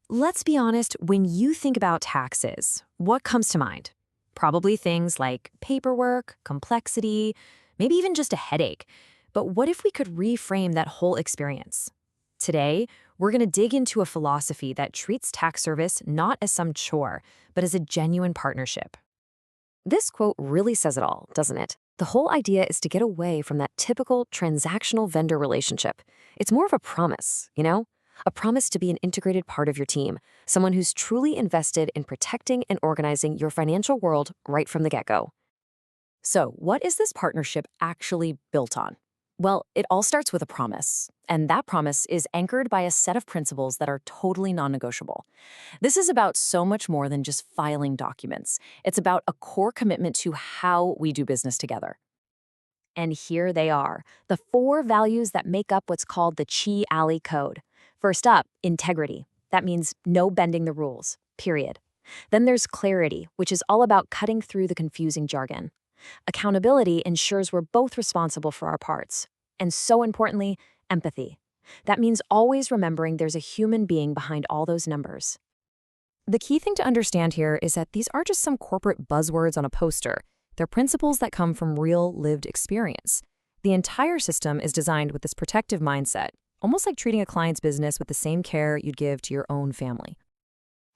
Let's be honest, when you think about taxes, what comes to mind? Probably things like paperwork, complexity, maybe even just a headache. But what if we could reframe that whole experience? Today, we're going to dig into a philosophy that treats tax service not as some chore, but as a genuine partnership. This quote really says it all, doesn't it? The whole idea is to get away from that typical transactional vendor relationship. It's more of a promise, you know? A promise to be an integrated part of your team, someone who's truly invested in protecting and organizing your financial world right from the get-go. So, what is this partnership actually built on? Well, it all starts with a promise, and that promise is anchored by a set of principles that are totally non-negotiable. This is about so much more than just filing documents. It's about a core commitment to how we do business together. And here they are, the 4 values that make up what's called the QiAlly code. First up, integrity. That means no bending the rules, period. Then there's clarity, which is all about cutting through the confusing jargon. Accountability ensures we're both responsible for our parts. And so importantly, empathy. That means always remembering there's a human being behind all those numbers. The key thing to understand here is that these aren't just some corporate buzzwords on a poster. They're principles that come from real, lived experience. The entire system is designed with this protective mindset, almost like treating a client's business with the same care you'd give to your own family.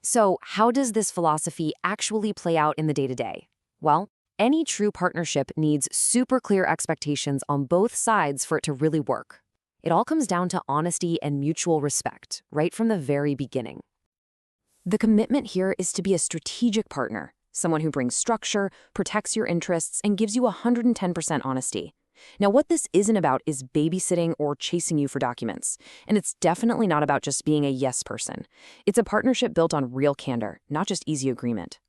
So, how does this philosophy actually play out in the day-to-day? Well, any true partnership needs super clear expectations on both sides for it to really work. It all comes down to honesty and mutual respect, right from the very beginning. The commitment here is to be a strategic partner, someone who brings structure, protects your interests, and gives you 110% honesty. Now, what this isn't about is babysitting or chasing you for documents. And it's definitely not about just being a yes person. It's a partnership built on real candor, not just easy agreement.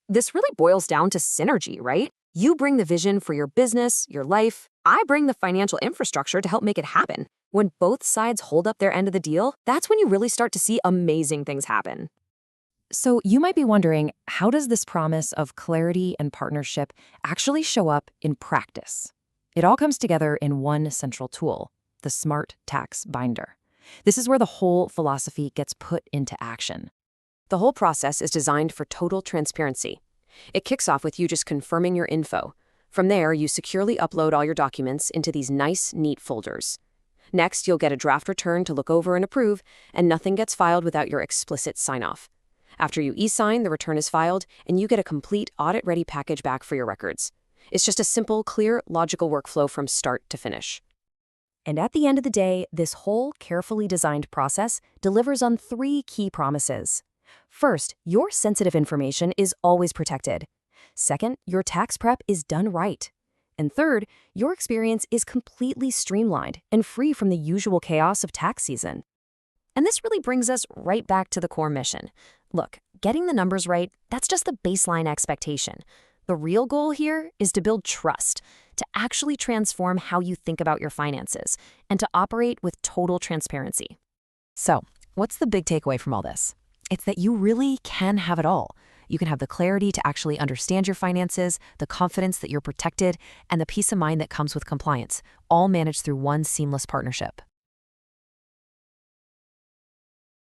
This really boils down to synergy, right? You bring the vision for your business, your life. I bring the financial infrastructure to help make it happen. When both sides hold up their end of the deal, that's when you really start to see amazing things happen. So you might be wondering, how does this promise of clarity and partnership actually show up in practice? It all comes together in one central tool, the Smart Tax Binder. This is where the whole philosophy gets put into action. The whole process is designed for total transparency. It kicks off with you just confirming your info. From there, you securely upload all your documents into these nice, neat folders. Next, you'll get a draft return to look over and approve, and nothing gets filed without your explicit sign-off. After you e-sign, the return is filed, and you get a complete audit-ready package back for your records. It's just a simple, clear, logical workflow from start to finish. And at the end of the day, this whole carefully designed process delivers on 3 key promises. First, your sensitive information is always protected. Second, your tax prep is done right. And third, your experience is completely streamlined and free from the usual chaos of tax season. And this really brings us right back to the core mission. Look, getting the numbers right, that's just the baseline expectation. The real goal here is to build trust, to actually transform how you think about your finances, and to operate with total transparency. So, what's the big takeaway from all this? It's that you really can have it all. You can have the clarity to actually understand your finances, the confidence that you're protected, and the peace of mind that comes with compliance, all managed through one seamless partnership.